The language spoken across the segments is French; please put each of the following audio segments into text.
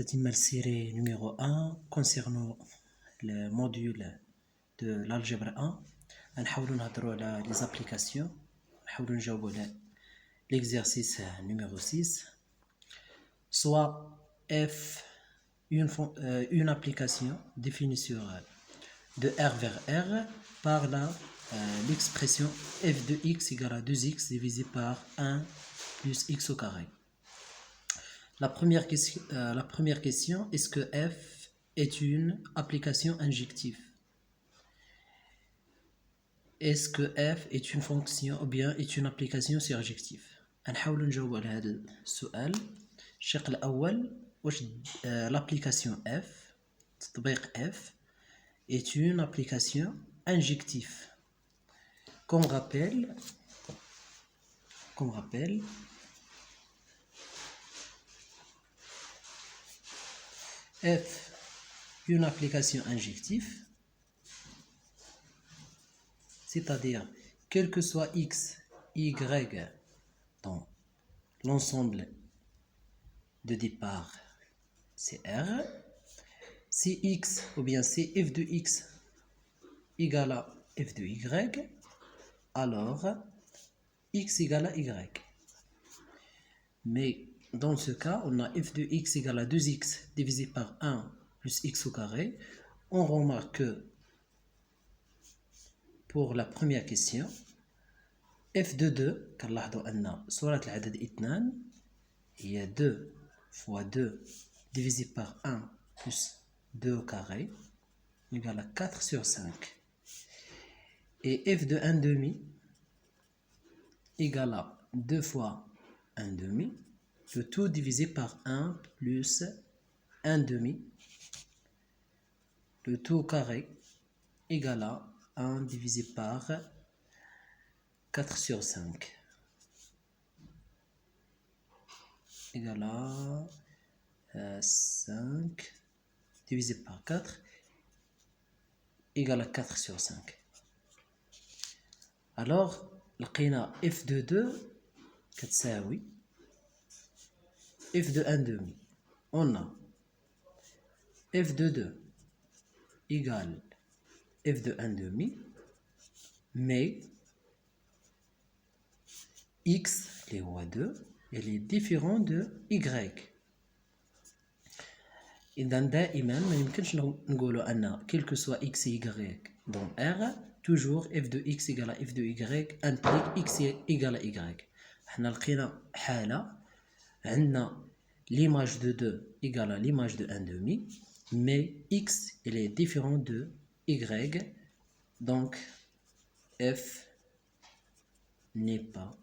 la série numéro 1 concernant le module de l'algèbre 1. On va parler des applications. On va jouer l'exercice numéro 6. Soit f, une application définie sur de R vers R par l'expression f de x égale à 2x divisé par 1 plus x au carré. La première question, est-ce que f est une application injective? Est-ce que f est une fonction ou bien est une application surjective? نحاول نجاوب على هذا السؤال. الشق الأول واش l'application f تطبيق f est une application injective. Qu'on rappelle f une application injective, c'est-à-dire quel que soit x, y dans l'ensemble de départ c'est R, si x ou bien si f de x égale à f de y, alors x égale à y. Mais dans ce cas, on a f de x égale à 2x divisé par 1 plus x au carré. On remarque que pour la première question, f de 2, كنلاحظوا أن صورة العدد 2 هي 2 fois 2 divisé par 1 plus 2 au carré égale à 4 sur 5. Et f de 1 demi égale à 2 fois 1 demi, le tout divisé par 1 plus 1 demi, le tout au carré égale à 1 divisé par 4 sur 5 égale à 5 divisé par 4 égale à 4 sur 5. Alors, لقينا f de 2 كتساوي f de 1 demi. On a f de 2 égale f de 1 demi, mais x اللي هو 2 elle est différent de y. إذا دائما ما يمكنش نقولوا أن quel que soit x et y dans R, toujours f de x égale à f de y implique x égale à y. حنا لقينا حالة عندنا l'image de 2 égale à l'image de 1 demi, mais x elle est différent de y, donc f n'est pas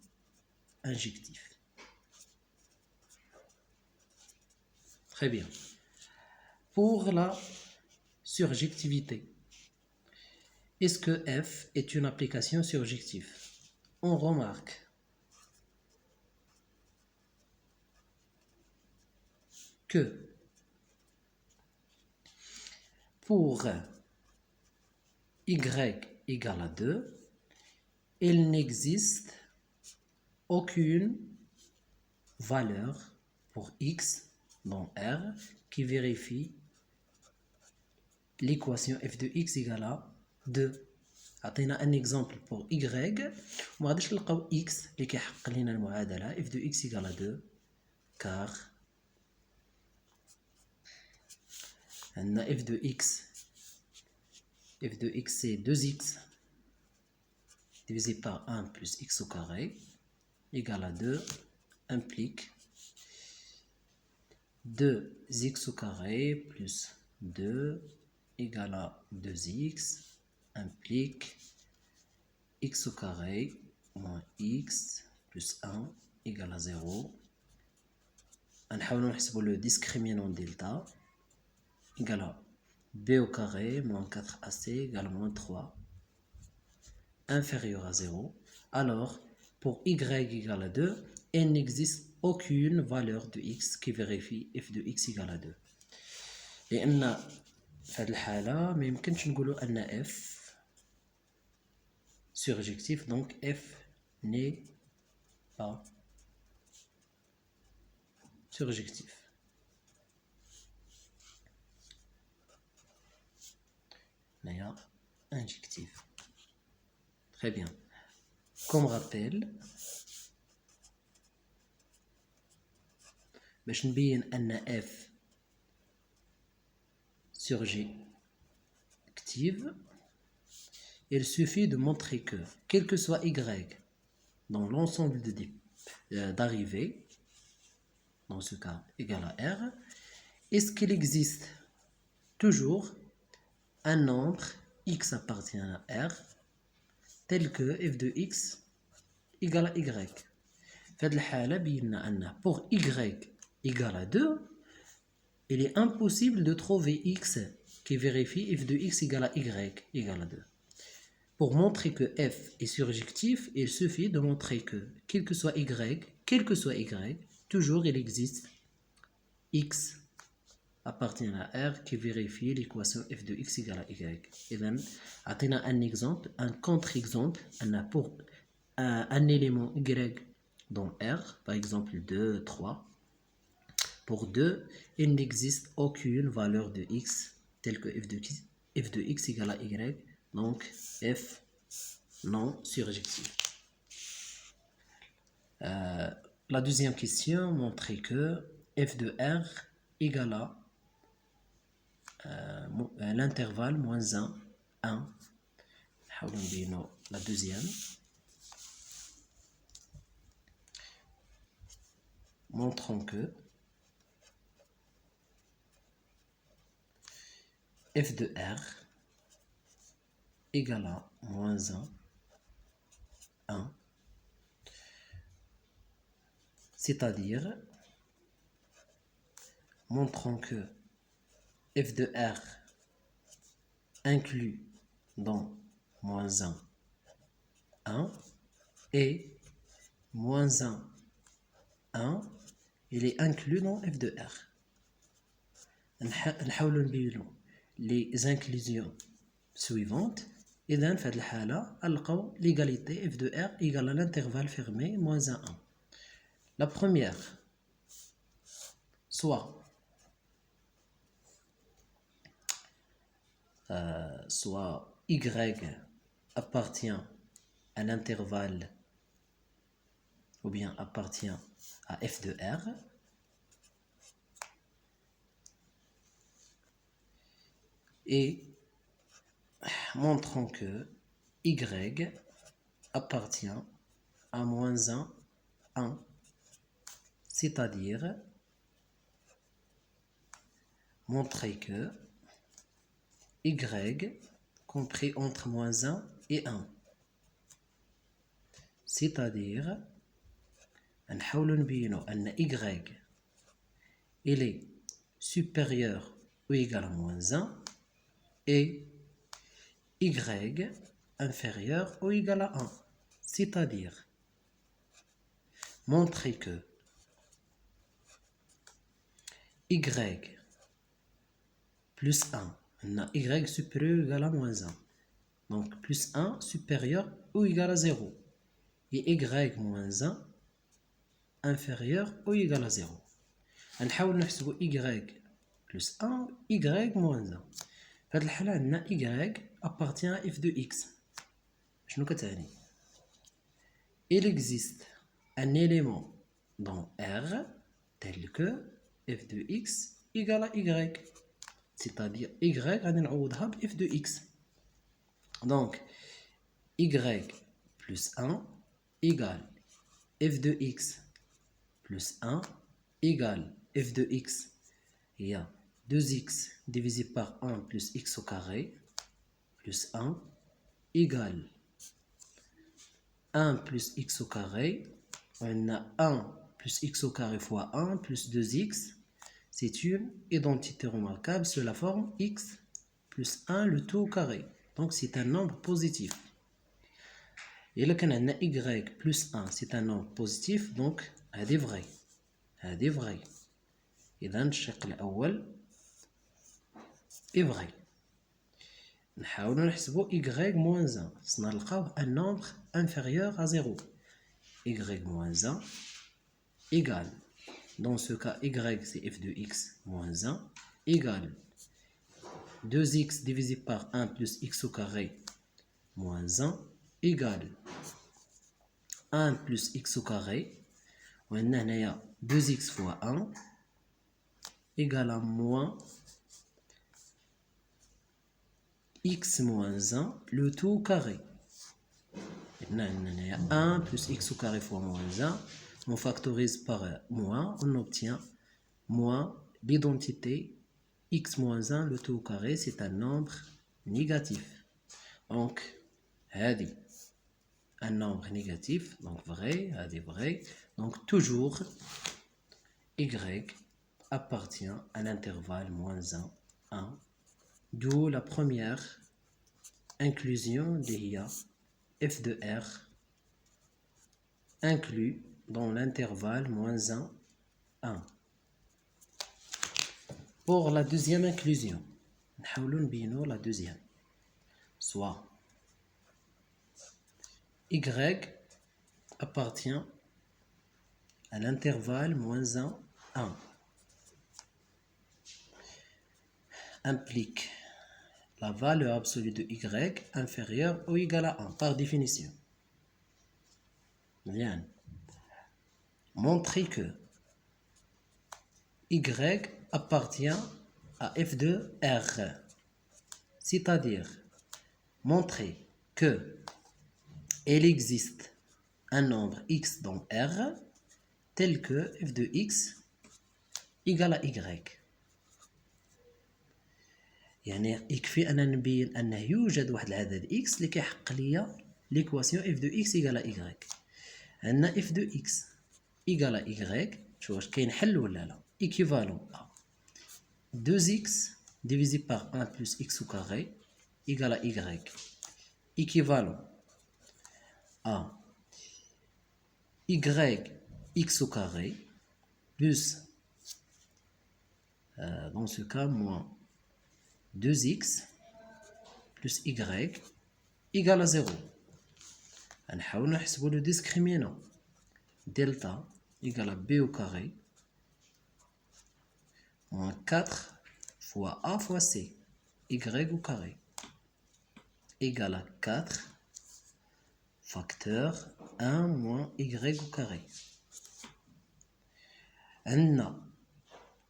injectif. Très bien. Pour la surjectivité, est-ce que f est une application surjective? On remarque que pour y égale à 2, il n'existe aucune valeur pour x dans R qui vérifie l'équation f de x égale à 2. عطينا un exemple pour y وما غاديش نلقاو x اللي كيحقق لنا المعادله f de x égale à 2 car عندنا f de x c'est 2x divisé par 1 plus x au carré égale à 2 implique 2x au carré plus 2 égale à 2x implique x au carré moins x plus 1 égale à 0. نحاولوا نحسبوا le discriminant delta égale à b au carré moins 4ac égale à moins 3 inférieur à 0. Alors, pour y égale à 2, il n'existe aucune valeur de x qui vérifie f de x égale à 2. لأن في هذه الحالة ما يمكنش نقولوا أن f surjectif, donc f n'est pas surjectif. هنايا injective. Très bien. Comme rappel, باش نبين أن F surjective, il suffit de montrer que, quel que soit Y dans l'ensemble d'arrivées, dans ce cas égal à R, est-ce qu'il existe toujours un nombre X appartient à R tel que f de X égale à Y. في هذه الحالة بينا أن pour Y égale à 2, il est impossible de trouver X qui vérifie f de X égale à Y égale à 2. Pour montrer que F est surjectif, il suffit de montrer que, quel que soit Y, toujours il existe X appartient à R qui vérifie l'équation f de X égale à Y. Et donc, on a un exemple, un contre-exemple, pour un élément Y dans R, par exemple 2, 3. Pour 2, il n'existe aucune valeur de X telle que f de X égale à Y. Donc, F non surjectif. La deuxième question montrait que f de R égale à l'intervalle moins 1, 1. La deuxième. Montrons que f de R égale à moins 1, 1, c'est-à-dire montrons que f de R inclus dans moins 1, 1 et moins 1, 1, il est inclus dans f de R. نحاولوا نبينوا les inclusions suivantes. إذن في هذه الحالة نلقاو l'égalité f de R égale à l'intervalle fermé moins 1, 1. La première, soit Y appartient à l'intervalle ou bien appartient à f de R, et montrons que Y appartient à moins 1, 1, c'est-à-dire montrer que Y compris entre moins 1 et 1, c'est-à-dire نحاولوا نبينوا أن Y il est supérieur ou égal à moins 1 et Y inférieur ou égal à 1, c'est-à-dire montrer que Y plus 1, on a Y supérieur ou égal à moins 1, donc plus 1 supérieur ou égal à 0, et Y moins 1 inférieur ou égal à 0. نحاول نحسبوا Y plus 1, Y moins 1. في هذه الحالة عندنا Y appartient à f de X. شنو كتعني؟ Il existe un élément dans R tel que f de X égale à Y. C'est-à-dire Y غادي نعوضها ب f de X. Donc Y plus 1 égale f de X plus 1 égale f de X. Il y a 2x divisé par 1 plus x au carré plus 1 égale 1 plus x au carré. On a 1 plus x au carré fois 1 plus 2x. C'est une identité remarquable sur la forme x plus 1 le tout au carré. Donc c'est un nombre positif. Et là, quand on a y plus 1, c'est un nombre positif, donc هذه vrai. هذه vrai. إذا الشق الأول est vrai. نحاولوا نحسبوا y moins 1. سنلقاو un nombre inférieur à 0. y moins 1 égale, dans ce cas y c'est f de x moins 1 égale 2x divisé par 1 plus x au carré moins 1 égale 1 plus x au carré. On a 2x fois 1 égale à moins x moins 1, le tout au carré. On a 1 plus x au carré fois moins 1. On factorise par moins, on obtient moins l'identité x moins 1, le tout au carré, c'est un nombre négatif. Donc, un nombre négatif, donc vrai, vrai. Donc, toujours, y appartient à l'intervalle moins 1, 1. D'où la première inclusion de f de r inclus dans l'intervalle moins 1, 1. Pour la deuxième inclusion, nous la deuxième. Soit y appartient à l'intervalle moins 1, 1. Implique la valeur absolue de y inférieure ou égale à 1, par définition. Bien. Montrer que y appartient à f de r. C'est-à-dire, montrer que il existe un nombre x dans R tel que f de x égale à y. يعني يكفي أن نبين أنه يوجد واحد العدد x اللي كيحقق ليا l'équation f de x égale à y. عندنا f de x égale à y. شوف واش كاين حل ولا لا. Équivalent à 2x divisé par 1 plus x au carré égale à y. Équivalent à y x au carré plus, dans ce cas, moins 2x plus y égale à 0. نحاول نحسبوا le discriminant. Delta égale à b au carré moins 4 fois a fois c y au carré égale à 4 facteur 1 moins y au carré. On a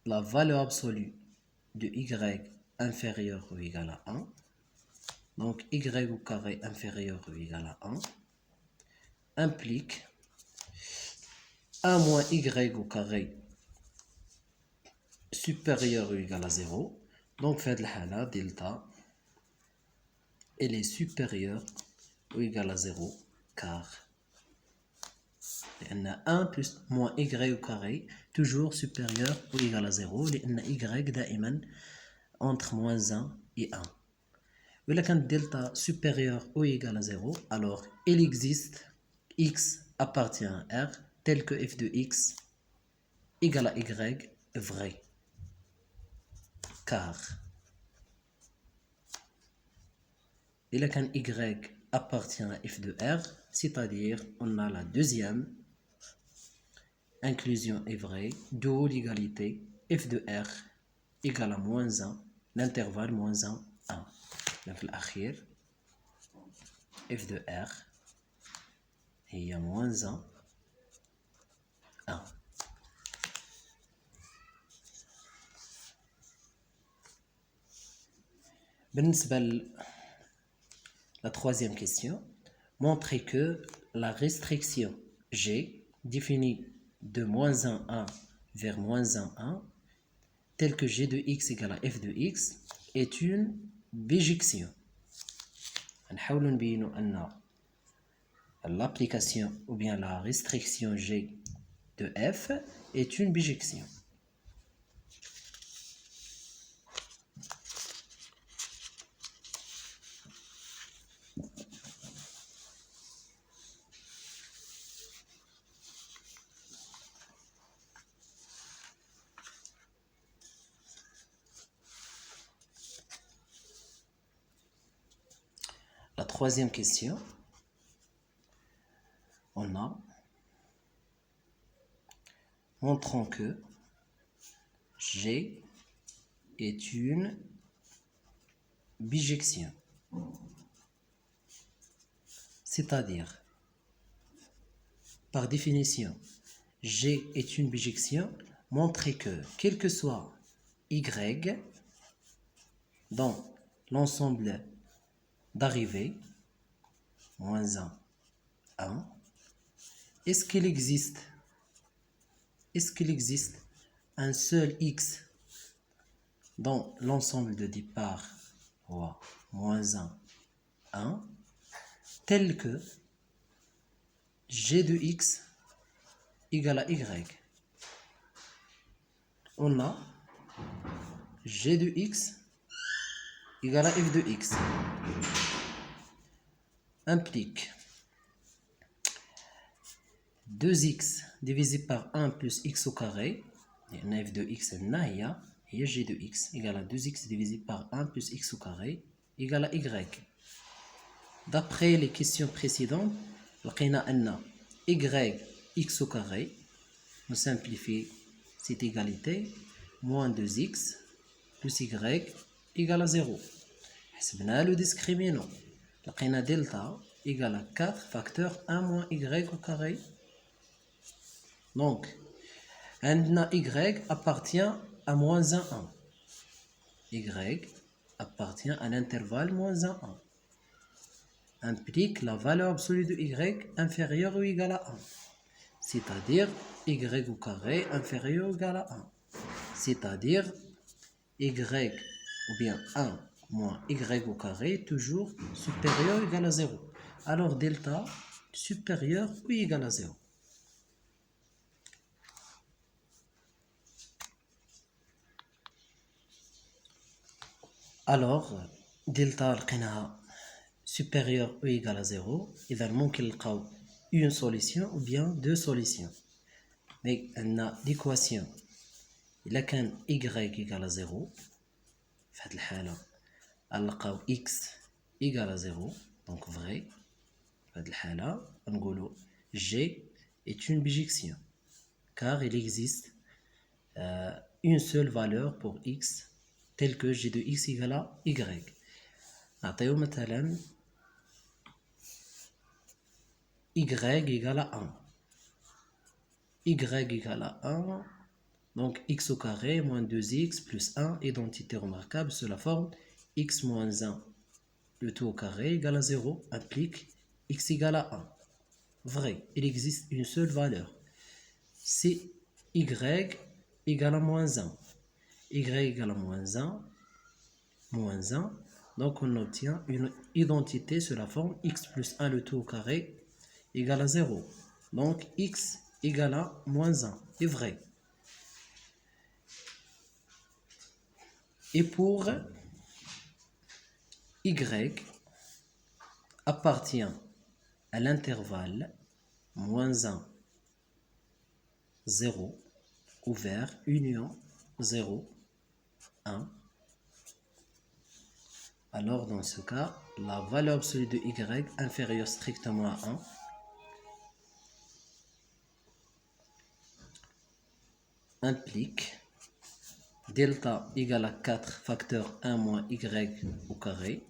la valeur absolue de y inférieure ou égale à 1. Donc y au carré inférieur ou égal à 1 implique 1 moins y au carré supérieur ou égal à 0. Donc fait la delta elle est supérieure ou égal à 0 car on a 1 plus moins y au carré toujours supérieur ou égal à 0 لأن y دائما entre moins 1 et 1. Mais là, quand delta supérieur ou égal à 0, alors il existe x appartient à R tel que f de x égale à y est vrai. Car et là, quand y appartient à f de R, c'est-à-dire on a la deuxième inclusion est vraie, d'où l'égalité f de R égale à moins 1, l'intervalle moins 1, 1. Donc l'achir f de R هي moins 1 1. بالنسبة la troisième question, montrer que la restriction G définie de moins 1, 1 vers moins 1, 1 telle que G de x égale à f de x est une bijection. نحاول نبينوا أن l'application ou bien la restriction G de f est une bijection. La troisième question, on a montrant que G est une bijection. C'est-à-dire, par définition, G est une bijection. Montrer que, quel que soit Y dans l'ensemble d'arrivée, moins 1, est-ce qu'il existe un seul X dans l'ensemble de départ, moins 1, tel que G de X égale à Y. On a G de X égale à F de X. Implique 2x divisé par 1 plus x au carré, et f de x et g de x égale à 2x divisé par 1 plus x au carré égale à y. D'après les questions précédentes, لقينا أن y x au carré, nous simplifions cette égalité, moins 2x plus y égale à 0. حسبنا le discriminant, لقينا delta égale à 4 facteur 1 moins y au carré. Donc, y appartient à moins 1. Y appartient à l'intervalle moins 1. Implique la valeur absolue de y inférieure ou égale à 1. C'est-à-dire y au carré inférieur ou égal à 1. C'est-à-dire y ou bien 1 moins y au carré toujours supérieur ou égal à 0. Alors delta supérieur ou égal à 0. Alors delta لقيناها supérieur ou égal à 0. إذا ممكن نلقاو une solution ou bien deux solutions. Mais عندنا l'équation إلا كان y égal à 0 في هذه الحالة نلقاو x égal à 0 donc vrai. في هذه الحالة نقولوا g est une bijection car il existe une seule valeur pour x tel que g de x égale à y. نعطيو مثلا y égale à 1. Y égale à 1. Donc x au carré moins 2x plus 1, identité remarquable sous la forme x moins 1, le tout au carré égale à 0, implique x égale à 1. Vrai, il existe une seule valeur. C'est y égale à moins 1. Y égale à moins 1. Donc on obtient une identité sous la forme x plus 1, le tout au carré égale à 0. Donc x égale à moins 1 est vrai. Et pour y appartient à l'intervalle moins 1, 0, ouvert, union, 0, 1. Alors dans ce cas, la valeur absolue de y inférieure strictement à 1 implique delta égale à 4 facteur 1 moins y au carré.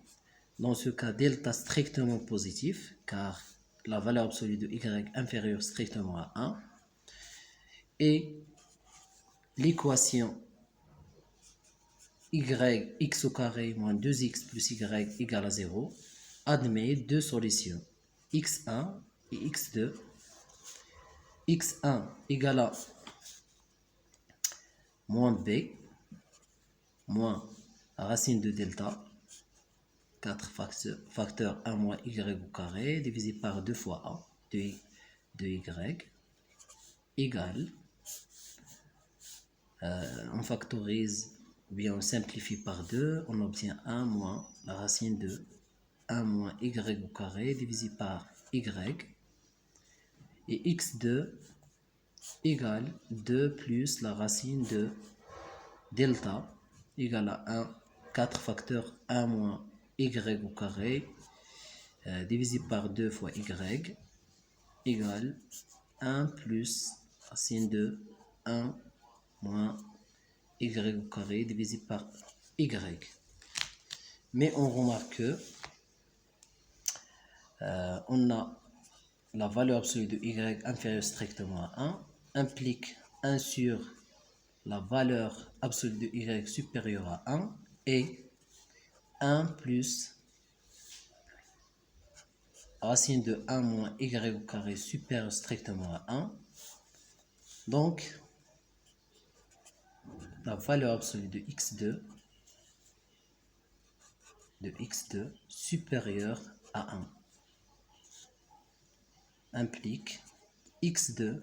Dans ce cas, delta strictement positif, car la valeur absolue de y inférieure strictement à 1. Et l'équation x au carré moins 2x plus y égale à 0 admet deux solutions, x1 et x2. x1 égale à moins b moins racine de delta, 4 facteur 1 moins y au carré divisé par 2 fois a de y égale, on factorise ou bien on simplifie par 2, on obtient 1 moins la racine de 1 moins y au carré divisé par y, et x2 égale 2 plus la racine de delta égale à 1, 4 facteur 1 moins y au carré divisé par 2 fois y égale 1 plus racine de 1 moins y au carré divisé par y. Mais on remarque que on a la valeur absolue de y inférieure strictement à 1 implique 1 sur la valeur absolue de y supérieure à 1 et 1 plus racine de 1 moins y au carré supérieur strictement à 1. Donc, la valeur absolue de x2 supérieure à 1 implique x2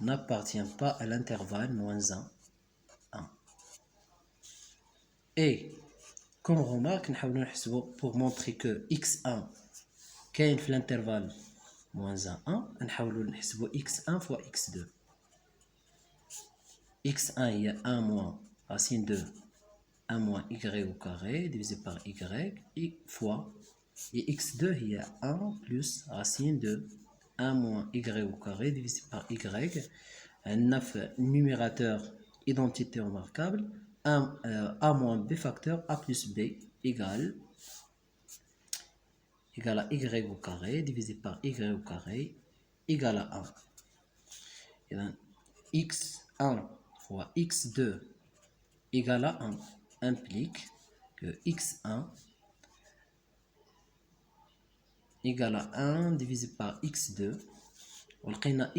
n'appartient pas à l'intervalle moins 1, 1. Et comme remarque, pour montrer que x1 كاين في l'intervalle moins 1, 1, نحاولوا نحسبوا x1 fois x2. x1 il y a 1 moins racine de 1 moins y au carré divisé par y fois, et x2 il y a 1 plus racine de 1 moins y au carré divisé par y. Un numérateur identité remarquable, a moins b facteur a plus b égale à y au carré divisé par y au carré égale à 1. Et bien, x1 fois x2 égale à 1 implique que x1 égale à 1 divisé par x2. On a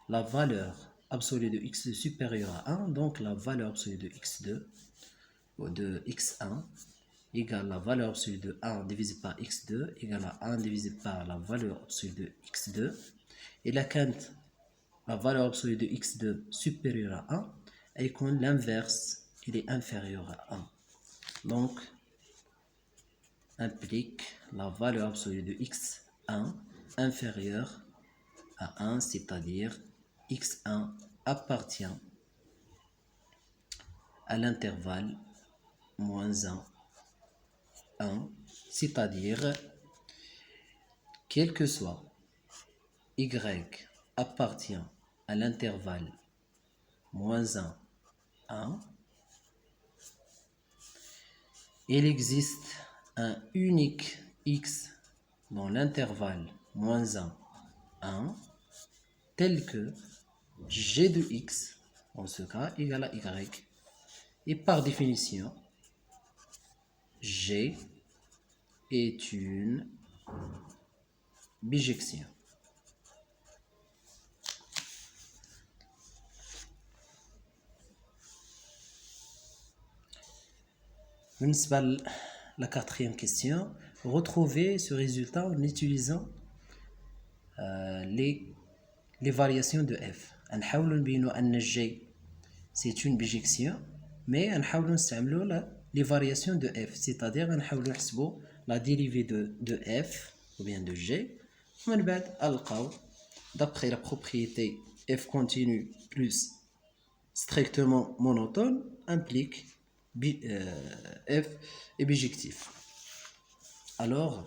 la valeur absolue de x2 supérieure à 1, donc la valeur absolue de x2 ou de x1 égale la valeur absolue de 1 divisé par x2 égale à 1 divisé par la valeur absolue de x2. Et la valeur absolue de x2 supérieure à 1, et quand l'inverse, il est inférieur à 1. Donc, implique la valeur absolue de x1 inférieure à 1, c'est-à-dire x1 appartient à l'intervalle moins 1, 1, c'est-à-dire quel que soit y appartient à l'intervalle moins 1, 1, il existe un unique x dans l'intervalle moins 1, 1, tel que g de x, en ce cas, égale à y. Et par définition, g est une bijection. La quatrième question, retrouvez ce résultat en utilisant les variations de f. G c'est une bijection, mais les variations de f, c'est-à-dire la dérivée de f ou bien de g. D'après la propriété f continue plus strictement monotone implique f est bijectif. Alors,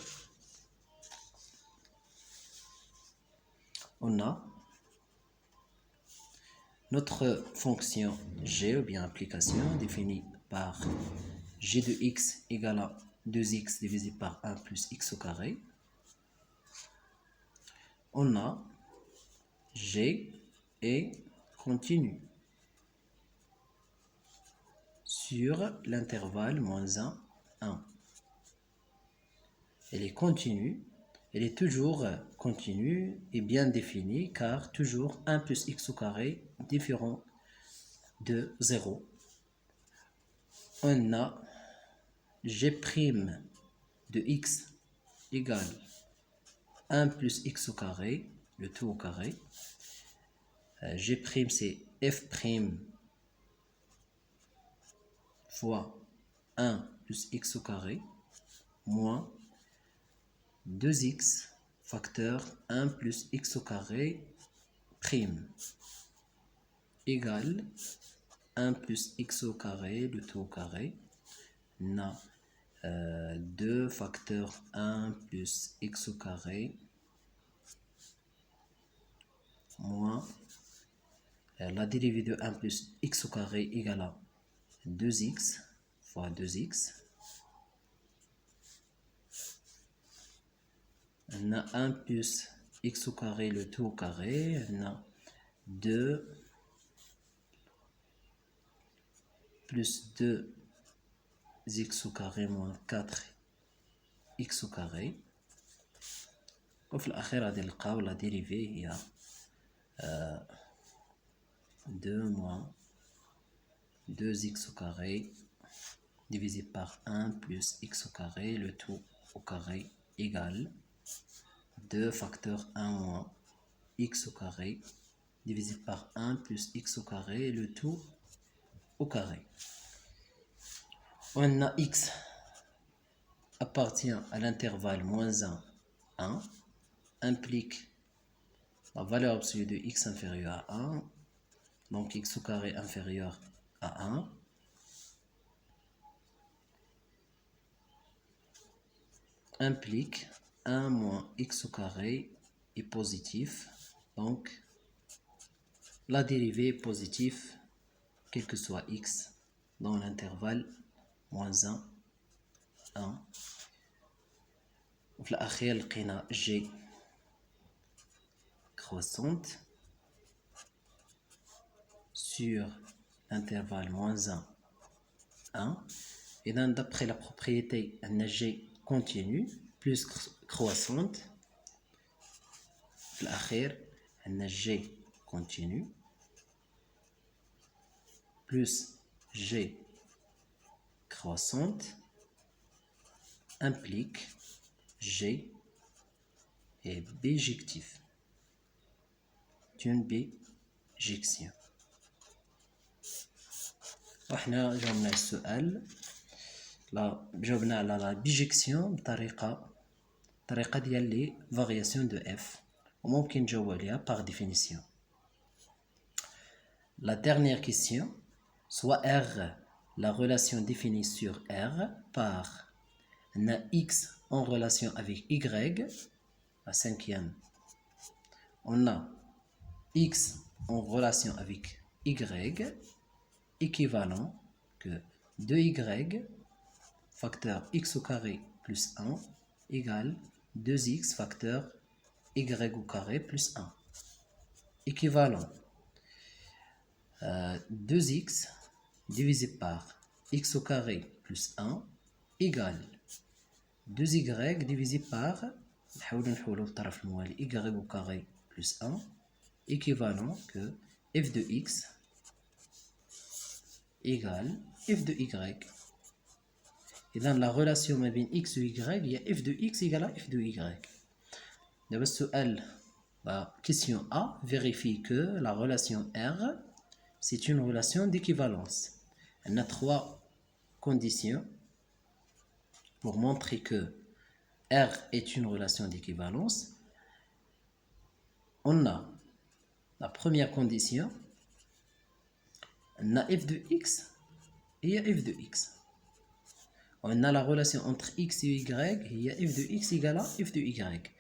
on a notre fonction g ou bien application définie par g de x égale à 2x divisé par 1 plus x au carré. On a g est continu sur l'intervalle moins 1, 1. Elle est continue, elle est toujours continue et bien définie car toujours 1 plus x au carré différent de 0. On a g' de x égale 1 plus x au carré, le tout au carré. G' c'est f' fois 1 plus x au carré moins 2x facteur 1 plus x au carré prime égale 1 plus x au carré, le tout au carré. On a 2 facteur 1 plus x au carré moins la dérivée de 1 plus x au carré égale à 2x fois 2x On a 1 plus x au carré, le tout au carré. On a 2 plus 2x au carré moins 4x au carré. وفي الأخير غادي نلقاو لا dérivée هي 2 moins 2x au carré divisé par 1 plus x au carré, le tout au carré égale 2 facteur 1 moins x au carré divisé par 1 plus x au carré, le tout au carré. On a x appartient à l'intervalle moins 1, 1, implique la valeur absolue de x inférieure à 1, donc x au carré inférieur à 1. Implique 1 moins x au carré est positif, donc la dérivée est positive quel que soit x dans l'intervalle moins 1, 1. وفي الأخير لقينا g croissante sur l'intervalle moins 1, 1. Et donc, d'après la propriété, un g continue plus croissante. في الأخير un g continue plus g croissante implique g est bijectif. C'est une bijection. وإحنا جاوبنا السؤال جاوبنا على لا بيجيكسيون بطريقة ديال لي فارياسيون دو اف وممكن نجاوب عليها par définition. La dernière question, soit R, la relation définie sur R par un X en relation avec Y, la cinquième. On a X en relation avec Y équivalent que 2Y facteur X au carré plus 1 égale 2X facteur Y au carré plus 1. Équivalent 2x divisé par x au carré plus 1 égale 2y divisé par y au carré plus 1 équivalent que f de x égale f de y. Et dans la relation ma بين x et y, il y a f de x égale à f de y. La question A vérifie que la relation R c'est une relation d'équivalence. On a 3 conditions pour montrer que R est une relation d'équivalence. On a la première condition, on a f de x et f de x. On a la relation entre x et y, il y a f de x égale à f de y.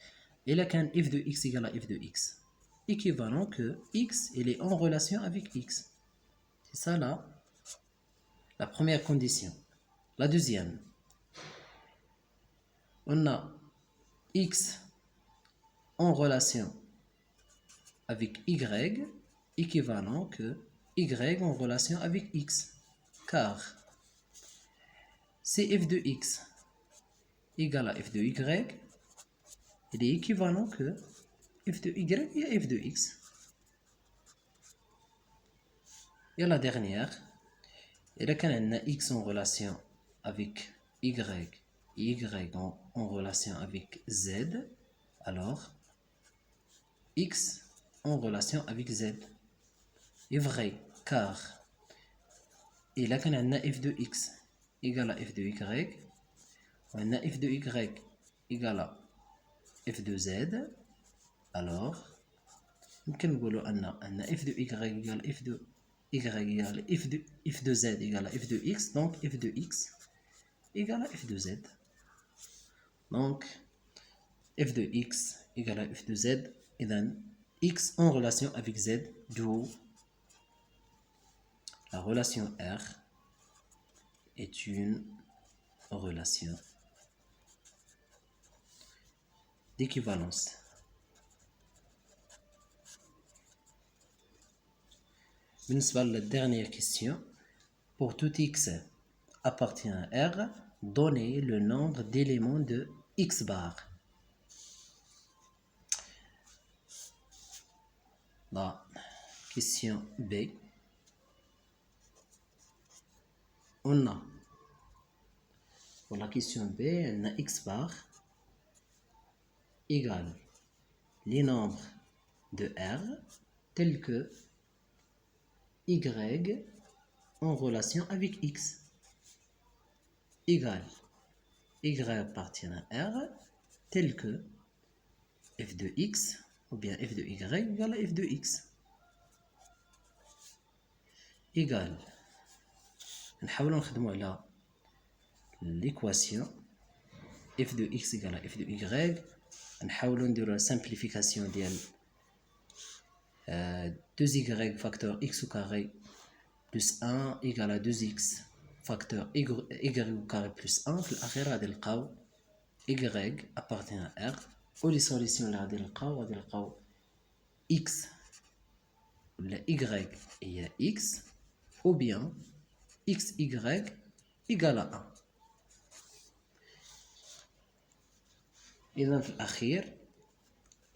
Et là, quand f de x égale à f de x, équivalent que x il est en relation avec x. C'est ça là, la première condition. La deuxième, on a x en relation avec y équivalent que y en relation avec x. Car si f de x égale à f de y, il est équivalent que f de y et f de x. Et la dernière, et là quand on a x en relation avec y et y en relation avec z, alors x en relation avec z est vrai car et là quand on a f de x égale à f de y, on a f de y égale à f de z, alors يمكن نقولوا أن f de y égale f de y égale f de z égale à f de x, donc f de x égale à f de z. Donc f de x égale à f de z, et then x en relation avec z, d'où la relation R est une relation d'équivalence. La dernière question. Pour tout x appartient à R, donnez le nombre d'éléments de x bar. La question B. On a, pour la question B, on a x bar égale les nombres de R tels que y en relation avec x égale y appartient à R tel que f de x ou bien f de y égale à f de x égale نحاولوا نخدموا على l'équation f de x égale à f de y نحاولوا نديروا la simplification ديال 2y facteur x au carré plus 1 égale à 2x facteur y au carré plus 1 في الأخير غادي نلقاو y appartient à R و لي سوليسيون اللي غادي نلقاو x ولا y هي x ou bien xy égale à 1. إذا في الأخير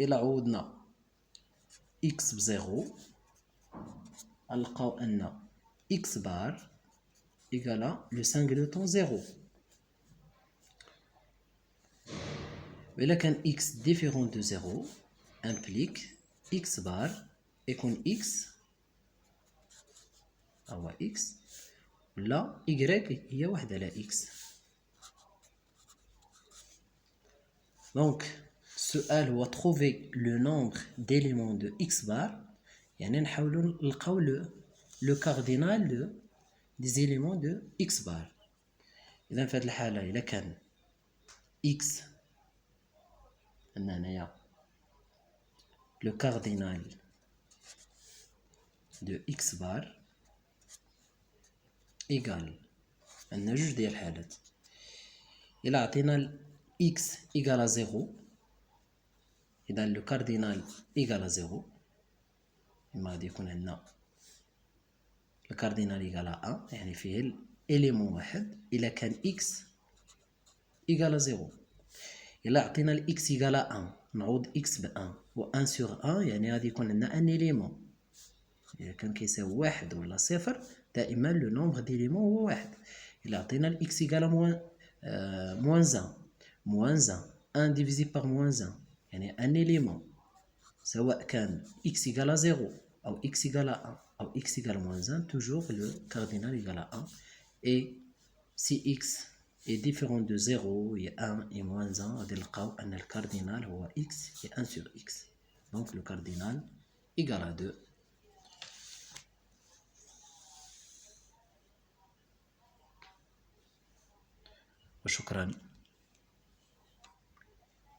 إلا عوضنا x بزيرو غنلقاو أن x bar égale à le singleton 0. وإلا كان x différent de 0 implique x bar يكون x هو x ولا y هي واحد على x. Donc السؤال هو trouver le nombre d'éléments de x bar يعني نحاولوا نلقاو le cardinal des éléments de x bar. إذا في هذه الحالة إذا كان x عندنا هنايا le cardinal de x bar égal عندنا جوج ديال الحالات. إلا عطينا x égal à 0 إذا le cardinal égal à 0 إما غادي يكون عندنا le cardinal égal à 1 يعني فيه الإيليمون واحد. إلا كان x égal à 0 إلا عطينا x égal à 1 نعوض x ب 1 و 1 sur 1 يعني غادي يكون عندنا ان إيليمون. إذا كان كيساوي واحد ولا صفر دائما لو نومبر ديليمون هو واحد. إلا عطينا x égal à moins 1 divisé par moins 1 يعني ان إيليمون سواء كان x égal à 0 أو x égal à 1 أو x égal à moins 1 toujours le cardinal égal à 1 et si x est différent de 0 et 1 et moins 1 غادي نلقاو أن le cardinal هو x et 1 sur x donc le cardinal égal à 2. وشكرا.